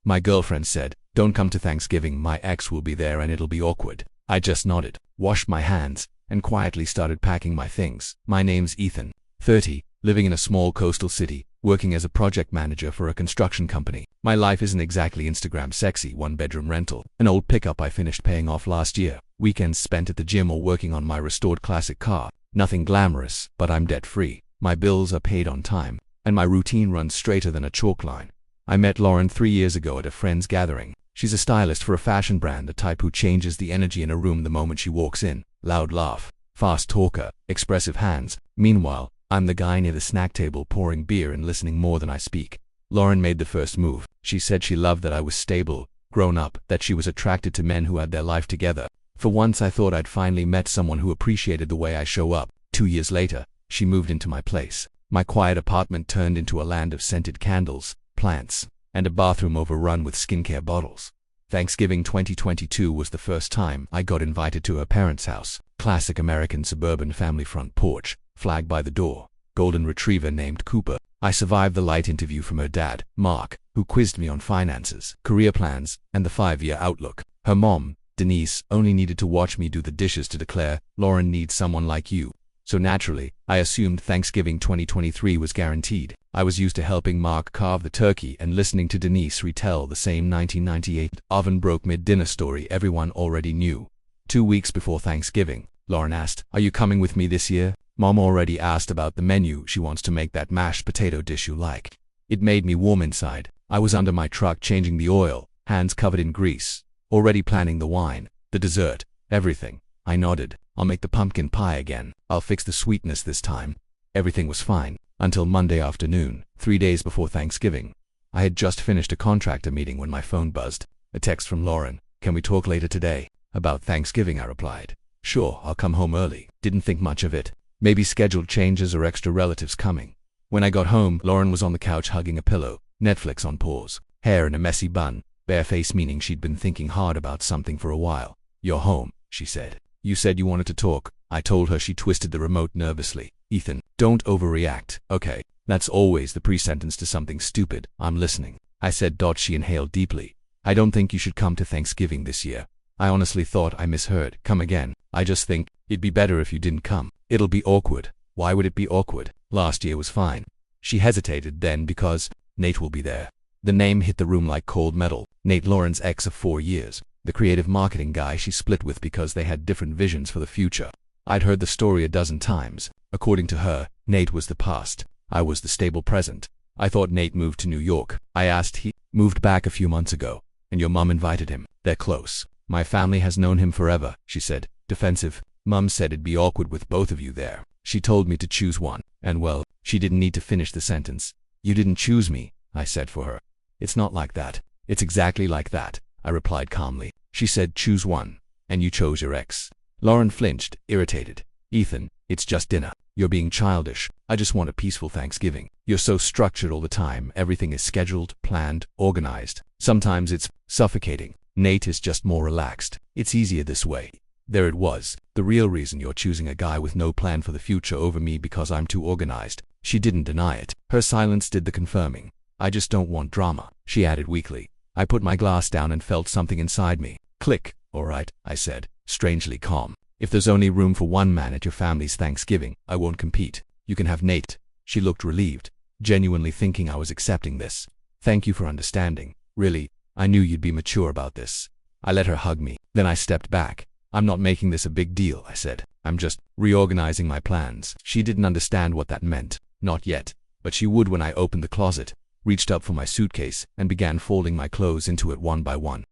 My girlfriend said, "Don't come to Thanksgiving, my ex will be there and it'll be awkward." I just nodded, washed my hands, and quietly started packing my things. My name's Ethan, 30, living in a small coastal city, working as a project manager for a construction company. My life isn't exactly Instagram sexy, one-bedroom rental, an old pickup I finished paying off last year, weekends spent at the gym or working on my restored classic car. Nothing glamorous, but I'm debt-free. My bills are paid on time, and my routine runs straighter than a chalk line. I met Lauren 3 years ago at a friend's gathering. She's a stylist for a fashion brand, the type who changes the energy in a room the moment she walks in. Loud laugh, fast talker, expressive hands. Meanwhile, I'm the guy near the snack table pouring beer and listening more than I speak. Lauren made the first move. She said she loved that I was stable, grown up, that she was attracted to men who had their life together. For once I thought I'd finally met someone who appreciated the way I show up. 2 years later, she moved into my place. My quiet apartment turned into a land of scented candles, plants, and a bathroom overrun with skincare bottles. Thanksgiving 2022 was the first time I got invited to her parents' house. Classic American suburban family front porch, flag by the door, golden retriever named Cooper. I survived the light interview from her dad, Mark, who quizzed me on finances, career plans, and the 5-year outlook. Her mom, Denise, only needed to watch me do the dishes to declare, "Lauren needs someone like you." So naturally, I assumed Thanksgiving 2023 was guaranteed. I was used to helping Mark carve the turkey and listening to Denise retell the same 1998 oven-broke mid-dinner story everyone already knew. 2 weeks before Thanksgiving, Lauren asked, "Are you coming with me this year?" Mom already asked about the menu. She wants to make that mashed potato dish you like. It made me warm inside. I was under my truck changing the oil, hands covered in grease, already planning the wine, the dessert, everything. I nodded. "I'll make the pumpkin pie again. I'll fix the sweetness this time." Everything was fine, until Monday afternoon, 3 days before Thanksgiving. I had just finished a contractor meeting when my phone buzzed. A text from Lauren. "Can we talk later today?" "About Thanksgiving," I replied. "Sure, I'll come home early." Didn't think much of it. Maybe scheduled changes or extra relatives coming. When I got home, Lauren was on the couch hugging a pillow, Netflix on pause, hair in a messy bun, bare face, meaning she'd been thinking hard about something for a while. "You're home," she said. "You said you wanted to talk." I told her. She twisted the remote nervously. "Ethan, don't overreact, okay? That's always the pre-sentence to something stupid." "I'm listening," I said. She inhaled deeply. "I don't think you should come to Thanksgiving this year." I honestly thought I misheard. "Come again." "I just think it'd be better if you didn't come. It'll be awkward." "Why would it be awkward? Last year was fine." She hesitated. "Then because Nate will be there." The name hit the room like cold metal. Nate, Lauren's ex of 4 years. The creative marketing guy she split with because they had different visions for the future. I'd heard the story a dozen times. According to her, Nate was the past. I was the stable present. I thought Nate moved to New York. I asked. "He moved back a few months ago, and your mom invited him. They're close." "My family has known him forever," she said, defensive. "Mom said it'd be awkward with both of you there. She told me to choose one." And well, she didn't need to finish the sentence. "You didn't choose me," I said for her. "It's not like that." "It's exactly like that," I replied calmly. She said, "Choose one, and you chose your ex." Lauren flinched, irritated. "Ethan, it's just dinner. You're being childish. I just want a peaceful Thanksgiving. You're so structured all the time. Everything is scheduled, planned, organized. Sometimes it's suffocating. Nate is just more relaxed. It's easier this way." There it was, the real reason you're choosing a guy with no plan for the future over me because I'm too organized. She didn't deny it. Her silence did the confirming. "I just don't want drama," she added weakly. I put my glass down and felt something inside me. Click. "All right," I said, strangely calm. "If there's only room for one man at your family's Thanksgiving, I won't compete. You can have Nate." She looked relieved, genuinely thinking I was accepting this. "Thank you for understanding. Really, I knew you'd be mature about this." I let her hug me. Then I stepped back. "I'm not making this a big deal," I said. "I'm just reorganizing my plans." She didn't understand what that meant. Not yet. But she would when I opened the closet, reached up for my suitcase, and began folding my clothes into it one by one.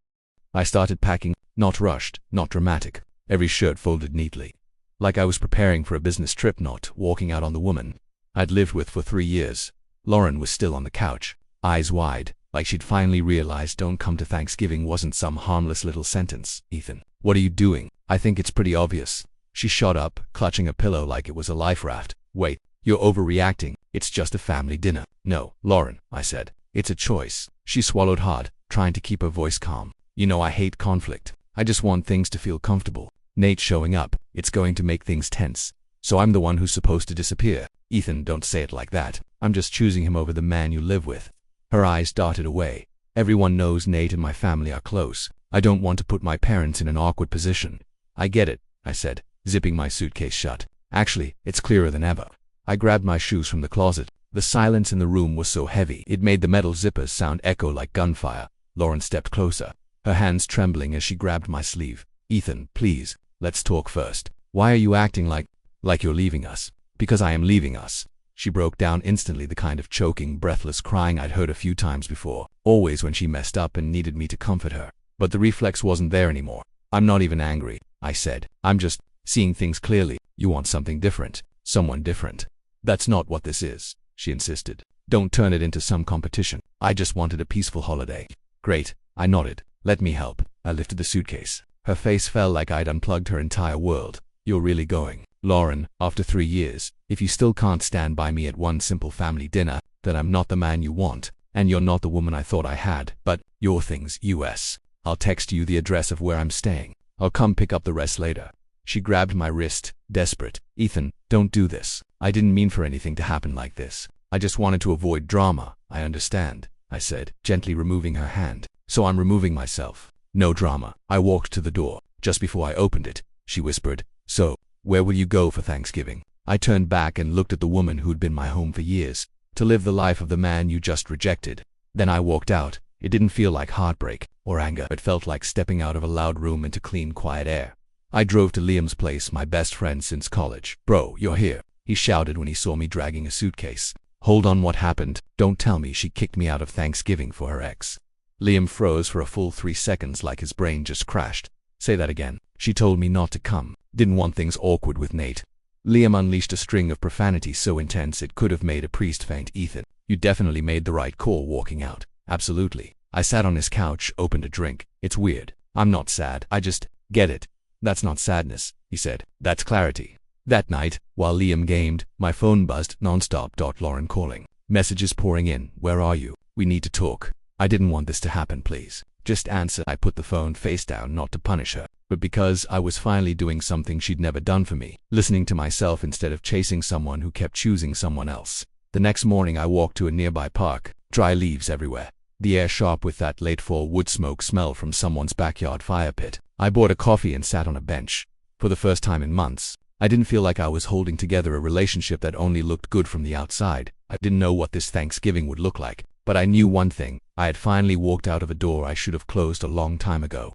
I started packing, not rushed, not dramatic. Every shirt folded neatly. Like I was preparing for a business trip, not walking out on the woman I'd lived with for 3 years. Lauren was still on the couch, eyes wide, like she'd finally realized "don't come to Thanksgiving" wasn't some harmless little sentence. "Ethan, what are you doing? I think it's pretty obvious." She shot up, clutching a pillow like it was a life raft. "Wait, you're overreacting. It's just a family dinner." "No, Lauren," I said. "It's a choice." She swallowed hard, trying to keep her voice calm. "You know I hate conflict. I just want things to feel comfortable. Nate showing up, it's going to make things tense. So I'm the one who's supposed to disappear." "Ethan, don't say it like that. I'm just choosing him over the man you live with." Her eyes darted away. Everyone knows Nate and my family are close. I don't want to put my parents in an awkward position. I get it, I said, zipping my suitcase shut. Actually, it's clearer than ever. I grabbed my shoes from the closet. The silence in the room was so heavy, it made the metal zippers sound echo like gunfire. Lauren stepped closer, her hands trembling as she grabbed my sleeve. Ethan, please, let's talk first. Why are you acting like you're leaving us? Because I am leaving us. She broke down instantly, the kind of choking, breathless crying I'd heard a few times before, always when she messed up and needed me to comfort her. But the reflex wasn't there anymore. I'm not even angry, I said. I'm just seeing things clearly. You want something different, someone different. That's not what this is, she insisted. Don't turn it into some competition. I just wanted a peaceful holiday. Great, I nodded. Let me help. I lifted the suitcase. Her face felt like I'd unplugged her entire world. You're really going? Lauren, after 3 years, if you still can't stand by me at one simple family dinner, then I'm not the man you want, and you're not the woman I thought I had. But your things, US. I'll text you the address of where I'm staying. I'll come pick up the rest later. She grabbed my wrist, desperate. Ethan, don't do this. I didn't mean for anything to happen like this. I just wanted to avoid drama. I understand, I said, gently removing her hand. So I'm removing myself. No drama. I walked to the door. Just before I opened it, she whispered, so, where will you go for Thanksgiving? I turned back and looked at the woman who'd been my home for years, to live the life of the man you just rejected. Then I walked out. It didn't feel like heartbreak or anger. It felt like stepping out of a loud room into clean, quiet air. I drove to Liam's place, my best friend since college. Bro, you're here, he shouted when he saw me dragging a suitcase. Hold on, what happened? Don't tell me she kicked me out of Thanksgiving for her ex. Liam froze for a full 3 seconds like his brain just crashed. Say that again. She told me not to come. Didn't want things awkward with Nate. Liam unleashed a string of profanity so intense it could have made a priest faint. Ethan, you definitely made the right call walking out. Absolutely. I sat on his couch, opened a drink. It's weird. I'm not sad. I just get it. That's not sadness, he said. That's clarity. That night, while Liam gamed, my phone buzzed nonstop. Lauren calling. Messages pouring in. Where are you? We need to talk. I didn't want this to happen, please. Just answer. I put the phone face down, not to punish her, but because I was finally doing something she'd never done for me, listening to myself instead of chasing someone who kept choosing someone else. The next morning I walked to a nearby park. Dry leaves everywhere. The air sharp with that late fall wood smoke smell from someone's backyard fire pit. I bought a coffee and sat on a bench. For the first time in months, I didn't feel like I was holding together a relationship that only looked good from the outside. I didn't know what this Thanksgiving would look like, but I knew one thing. I had finally walked out of a door I should have closed a long time ago.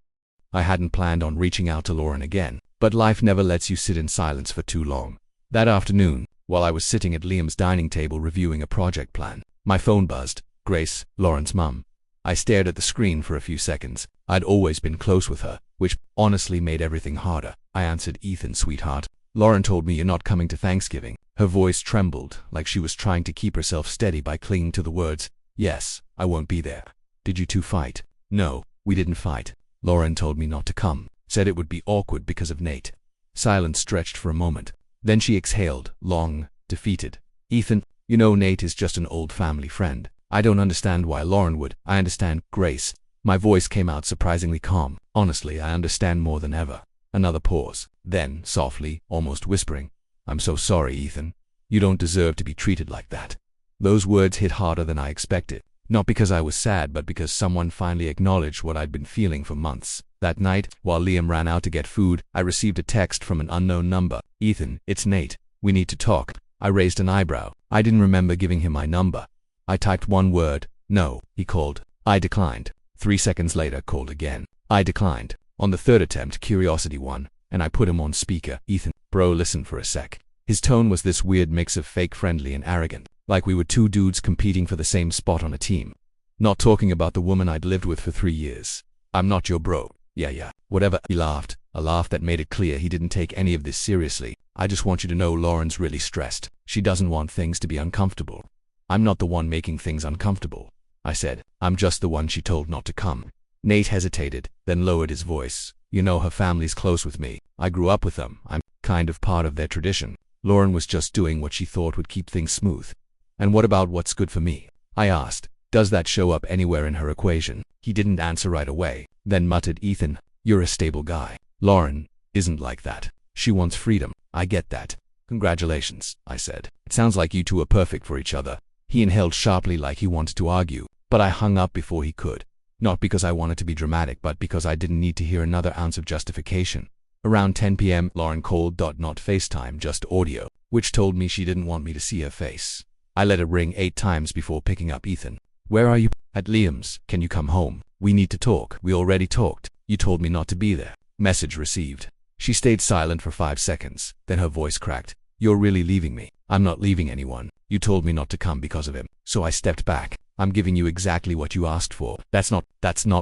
I hadn't planned on reaching out to Lauren again, but life never lets you sit in silence for too long. That afternoon, while I was sitting at Liam's dining table reviewing a project plan, my phone buzzed. Grace, Lauren's mum. I stared at the screen for a few seconds. I'd always been close with her, which honestly made everything harder. I answered, Ethan, sweetheart. Lauren told me you're not coming to Thanksgiving. Her voice trembled, like she was trying to keep herself steady by clinging to the words. Yes, I won't be there. Did you two fight? No, we didn't fight. Lauren told me not to come. Said it would be awkward because of Nate. Silence stretched for a moment. Then she exhaled, long, defeated. Ethan, you know Nate is just an old family friend. I don't understand why Lauren would. I understand, Grace. My voice came out surprisingly calm. Honestly, I understand more than ever. Another pause. Then, softly, almost whispering, I'm so sorry, Ethan. You don't deserve to be treated like that. Those words hit harder than I expected. Not because I was sad, but because someone finally acknowledged what I'd been feeling for months. That night, while Liam ran out to get food, I received a text from an unknown number. Ethan, it's Nate. We need to talk. I raised an eyebrow. I didn't remember giving him my number. I typed one word. No, he called. I declined. 3 seconds later, called again. I declined. On the third attempt, curiosity won, and I put him on speaker. Ethan, bro, listen for a sec. His tone was this weird mix of fake friendly and arrogant, like we were two dudes competing for the same spot on a team. Not talking about the woman I'd lived with for 3 years. I'm not your bro. Yeah, whatever. He laughed, a laugh that made it clear he didn't take any of this seriously. I just want you to know Lauren's really stressed. She doesn't want things to be uncomfortable. I'm not the one making things uncomfortable, I said. I'm just the one she told not to come. Nate hesitated, then lowered his voice. You know her family's close with me. I grew up with them. I'm kind of part of their tradition. Lauren was just doing what she thought would keep things smooth. And what about what's good for me? I asked. Does that show up anywhere in her equation? He didn't answer right away, then muttered, Ethan, you're a stable guy. Lauren isn't like that. She wants freedom. I get that. Congratulations, I said. It sounds like you two are perfect for each other. He inhaled sharply like he wanted to argue, but I hung up before he could. Not because I wanted to be dramatic, but because I didn't need to hear another ounce of justification. Around 10 p.m., Lauren called. Not FaceTime, just audio, which told me she didn't want me to see her face. I let it ring 8 times before picking up. Ethan, where are you? At Liam's. Can you come home? We need to talk. We already talked. You told me not to be there. Message received. She stayed silent for 5 seconds, then her voice cracked. You're really leaving me? I'm not leaving anyone. You told me not to come because of him, so I stepped back. I'm giving you exactly what you asked for. That's not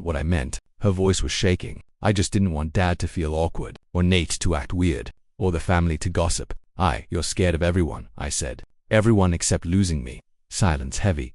what I meant. Her voice was shaking. I just didn't want Dad to feel awkward, or Nate to act weird, or the family to gossip. You're scared of everyone, I said. Everyone except losing me. Silence heavy.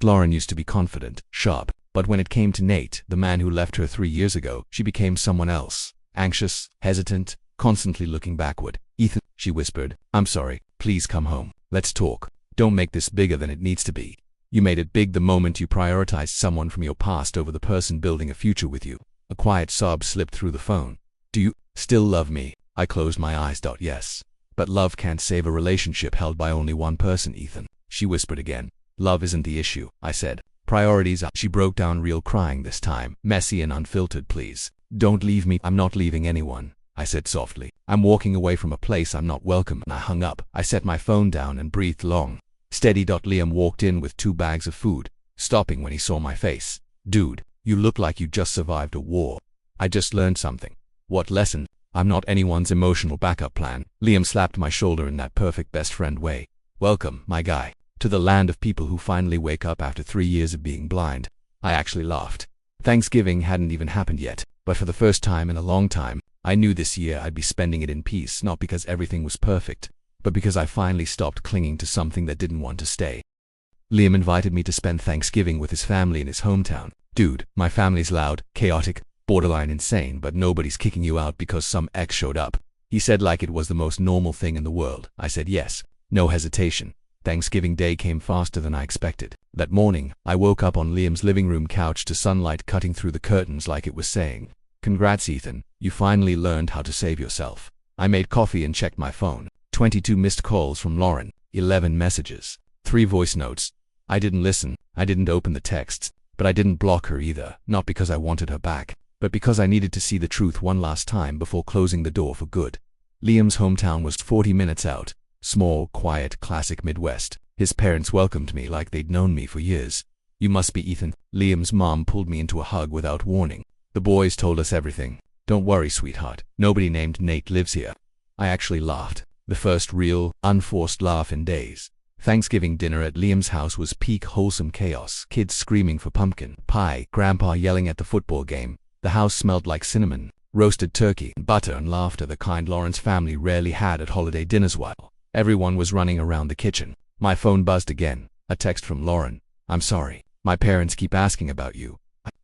Lauren used to be confident, sharp, but when it came to Nate, the man who left her 3 years ago, she became someone else. Anxious, hesitant, constantly looking backward. Ethan, she whispered, I'm sorry. Please come home. Let's talk. Don't make this bigger than it needs to be. You made it big the moment you prioritized someone from your past over the person building a future with you. A quiet sob slipped through the phone. Do you still love me? I closed my eyes. Yes. But love can't save a relationship held by only one person, Ethan. She whispered again. Love isn't the issue, I said. Priorities are. She broke down, real crying this time, messy and unfiltered. Please, don't leave me. I'm not leaving anyone, I said softly. I'm walking away from a place I'm not welcome. And I hung up. I set my phone down and breathed long. Steady. Liam walked in with 2 bags of food, stopping when he saw my face. Dude, you look like you just survived a war. I just learned something. What lesson? I'm not anyone's emotional backup plan. Liam slapped my shoulder in that perfect best friend way. Welcome, my guy, to the land of people who finally wake up after 3 years of being blind. I actually laughed. Thanksgiving hadn't even happened yet, but for the first time in a long time, I knew this year I'd be spending it in peace, not because everything was perfect, but because I finally stopped clinging to something that didn't want to stay. Liam invited me to spend Thanksgiving with his family in his hometown. Dude, my family's loud, chaotic, borderline insane, but nobody's kicking you out because some ex showed up. He said like it was the most normal thing in the world. I said yes, no hesitation. Thanksgiving Day came faster than I expected. That morning, I woke up on Liam's living room couch to sunlight cutting through the curtains like it was saying, Congrats, Ethan, you finally learned how to save yourself. I made coffee and checked my phone. 22 missed calls from Lauren, 11 messages, 3 voice notes. I didn't listen, I didn't open the texts, but I didn't block her either, not because I wanted her back, but because I needed to see the truth one last time before closing the door for good. Liam's hometown was 40 minutes out. Small, quiet, classic Midwest. His parents welcomed me like they'd known me for years. You must be Ethan. Liam's mom pulled me into a hug without warning. The boys told us everything. Don't worry, sweetheart. Nobody named Nate lives here. I actually laughed. The first real, unforced laugh in days. Thanksgiving dinner at Liam's house was peak wholesome chaos. Kids screaming for pumpkin pie, grandpa yelling at the football game. The house smelled like cinnamon, roasted turkey, butter and laughter, the kind Lauren's family rarely had at holiday dinners. While everyone was running around the kitchen, my phone buzzed again. A text from Lauren. I'm sorry. My parents keep asking about you.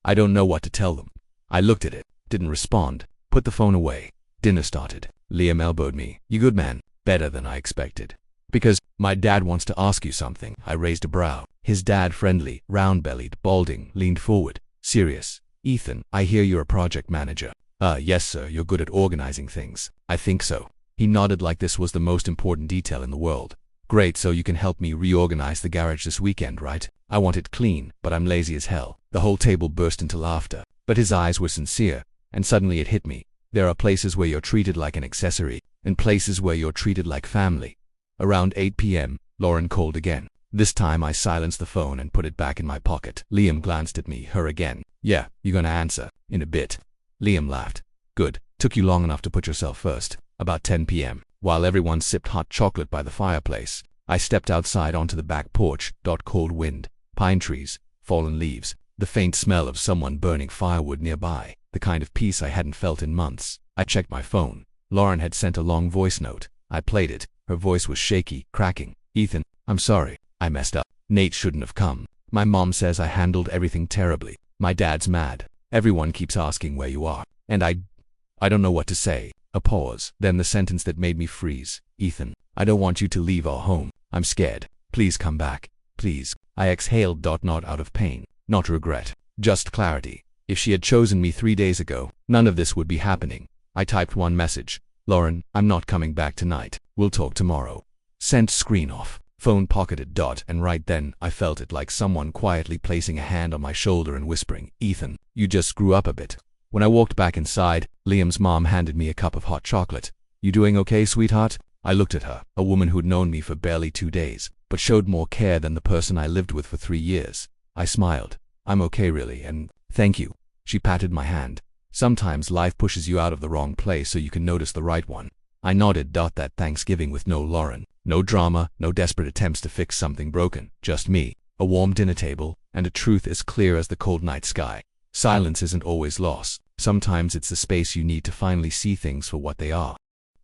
I don't know what to tell them. I looked at it, didn't respond, put the phone away. Dinner started. Liam elbowed me. You good, man? Better than I expected. Because my dad wants to ask you something. I raised a brow. His dad, friendly, round-bellied, balding, leaned forward. Serious. Ethan, I hear you're a project manager. Yes sir, you're good at organizing things. I think so. He nodded like this was the most important detail in the world. Great, so you can help me reorganize the garage this weekend, right? I want it clean, but I'm lazy as hell. The whole table burst into laughter, but his eyes were sincere, and suddenly it hit me. There are places where you're treated like an accessory, and places where you're treated like family. Around 8 p.m., Lauren called again. This time I silenced the phone and put it back in my pocket. Liam glanced at me, her again. Yeah, you gonna answer? In a bit. Liam laughed. Good. Took you long enough to put yourself first. About 10 p.m., while everyone sipped hot chocolate by the fireplace, I stepped outside onto the back porch. Cold wind, pine trees, fallen leaves, the faint smell of someone burning firewood nearby, the kind of peace I hadn't felt in months. I checked my phone. Lauren had sent a long voice note. I played it. Her voice was shaky, cracking. Ethan, I'm sorry. I messed up. Nate shouldn't have come. My mom says I handled everything terribly. My dad's mad. Everyone keeps asking where you are. And I don't know what to say. A pause. Then the sentence that made me freeze. Ethan, I don't want you to leave our home. I'm scared. Please come back. Please. I exhaled. Not out of pain. Not regret. Just clarity. If she had chosen me 3 days ago, none of this would be happening. I typed one message. Lauren, I'm not coming back tonight. We'll talk tomorrow. Sent screen off. Phone pocketed. And right then, I felt it like someone quietly placing a hand on my shoulder and whispering, "Ethan, you just grew up a bit." When I walked back inside, Liam's mom handed me a cup of hot chocolate. "You doing okay, sweetheart?" I looked at her, a woman who'd known me for barely 2 days, but showed more care than the person I lived with for 3 years. I smiled. "I'm okay really, and thank you." She patted my hand. "Sometimes life pushes you out of the wrong place so you can notice the right one." I nodded. That Thanksgiving with no Lauren. No drama, no desperate attempts to fix something broken. Just me, a warm dinner table, and a truth as clear as the cold night sky. Silence isn't always loss. Sometimes it's the space you need to finally see things for what they are.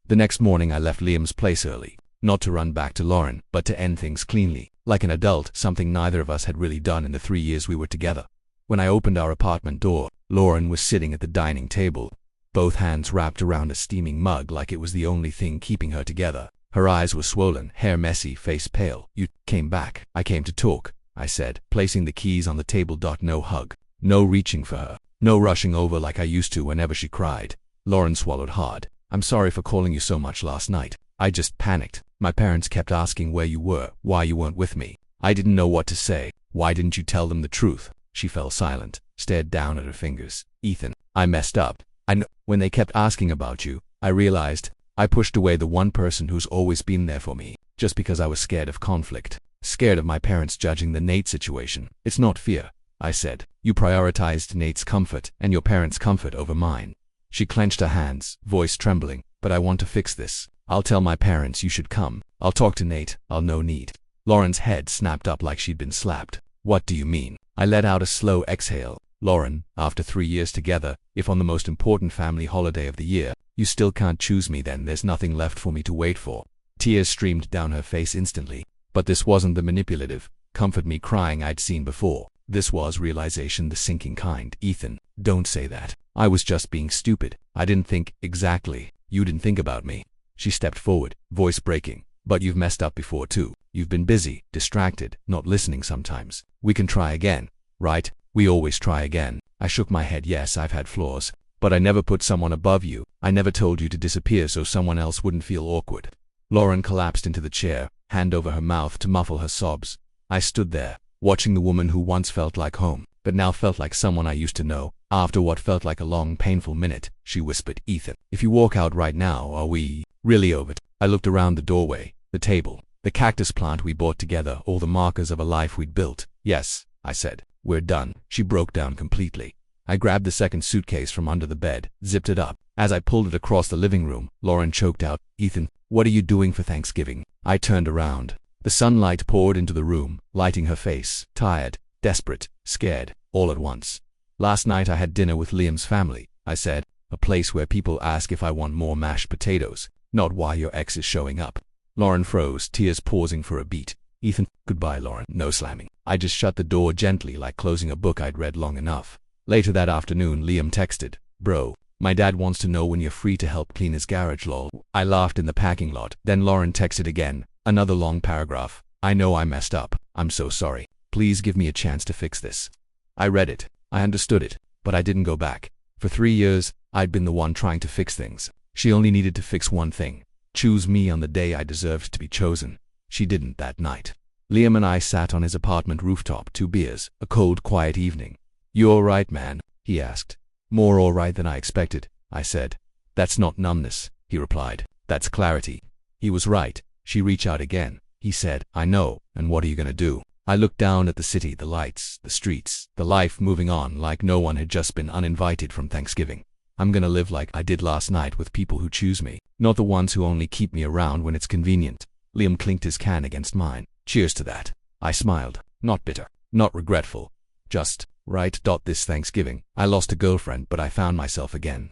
The next morning I left Liam's place early. Not to run back to Lauren, but to end things cleanly. Like an adult, something neither of us had really done in the 3 years we were together. When I opened our apartment door, Lauren was sitting at the dining table, both hands wrapped around a steaming mug like it was the only thing keeping her together. Her eyes were swollen, hair messy, face pale. "You came back." "I came to talk," I said, placing the keys on the table. No hug. No reaching for her. No rushing over like I used to whenever she cried. Lauren swallowed hard. "I'm sorry for calling you so much last night. I just panicked. My parents kept asking where you were, why you weren't with me. I didn't know what to say. Why didn't you tell them the truth?" She fell silent, stared down at her fingers. "Ethan, I messed up. I know. When they kept asking about you, I realized I pushed away the one person who's always been there for me, just because I was scared of conflict. Scared of my parents judging the Nate situation." "It's not fear," I said. "You prioritized Nate's comfort and your parents' comfort over mine." She clenched her hands, voice trembling. "But I want to fix this. I'll tell my parents you should come. I'll talk to Nate. I'll no need." Lauren's head snapped up like she'd been slapped. "What do you mean?" I let out a slow exhale. "Lauren, after 3 years together, if on the most important family holiday of the year, you still can't choose me, then there's nothing left for me to wait for." Tears streamed down her face instantly. But this wasn't the manipulative, comfort me crying I'd seen before. This was realization, the sinking kind. "Ethan, don't say that. I was just being stupid. I didn't think." "Exactly. You didn't think about me." She stepped forward, voice breaking. "But you've messed up before too. You've been busy, distracted, not listening sometimes. We can try again, right? We always try again." I shook my head. "Yes, I've had flaws. But I never put someone above you. I never told you to disappear so someone else wouldn't feel awkward." Lauren collapsed into the chair, hand over her mouth to muffle her sobs. I stood there, watching the woman who once felt like home, but now felt like someone I used to know. After what felt like a long, painful minute, she whispered, "Ethan, if you walk out right now, are we really over it?" I looked around the doorway, the table, the cactus plant we bought together, all the markers of a life we'd built. "Yes," I said, "we're done." She broke down completely. I grabbed the second suitcase from under the bed, zipped it up. As I pulled it across the living room, Lauren choked out, "Ethan, what are you doing for Thanksgiving?" I turned around. The sunlight poured into the room, lighting her face, tired, desperate, scared, all at once. "Last night I had dinner with Liam's family," I said, "a place where people ask if I want more mashed potatoes, not why your ex is showing up." Lauren froze, tears pausing for a beat. "Ethan, goodbye, Lauren." No slamming. I just shut the door gently, like closing a book I'd read long enough. Later that afternoon, Liam texted, "Bro, my dad wants to know when you're free to help clean his garage, lol." I laughed in the parking lot. Then Lauren texted again, another long paragraph. "I know I messed up. I'm so sorry. Please give me a chance to fix this." I read it. I understood it, but I didn't go back. For 3 years, I'd been the one trying to fix things. She only needed to fix one thing: choose me on the day I deserved to be chosen. She didn't that night. Liam and I sat on his apartment rooftop, 2 beers, a cold, quiet evening. "You all right, man?" he asked. "More all right than I expected," I said. "That's not numbness," he replied. "That's clarity." He was right. She reached out again. He said, "I know, and what are you gonna do?" I looked down at the city, the lights, the streets, the life moving on like no one had just been uninvited from Thanksgiving. "I'm gonna live like I did last night, with people who choose me, not the ones who only keep me around when it's convenient." Liam clinked his can against mine. "Cheers to that." I smiled. Not bitter, not regretful, just right. This Thanksgiving, I lost a girlfriend, but I found myself again.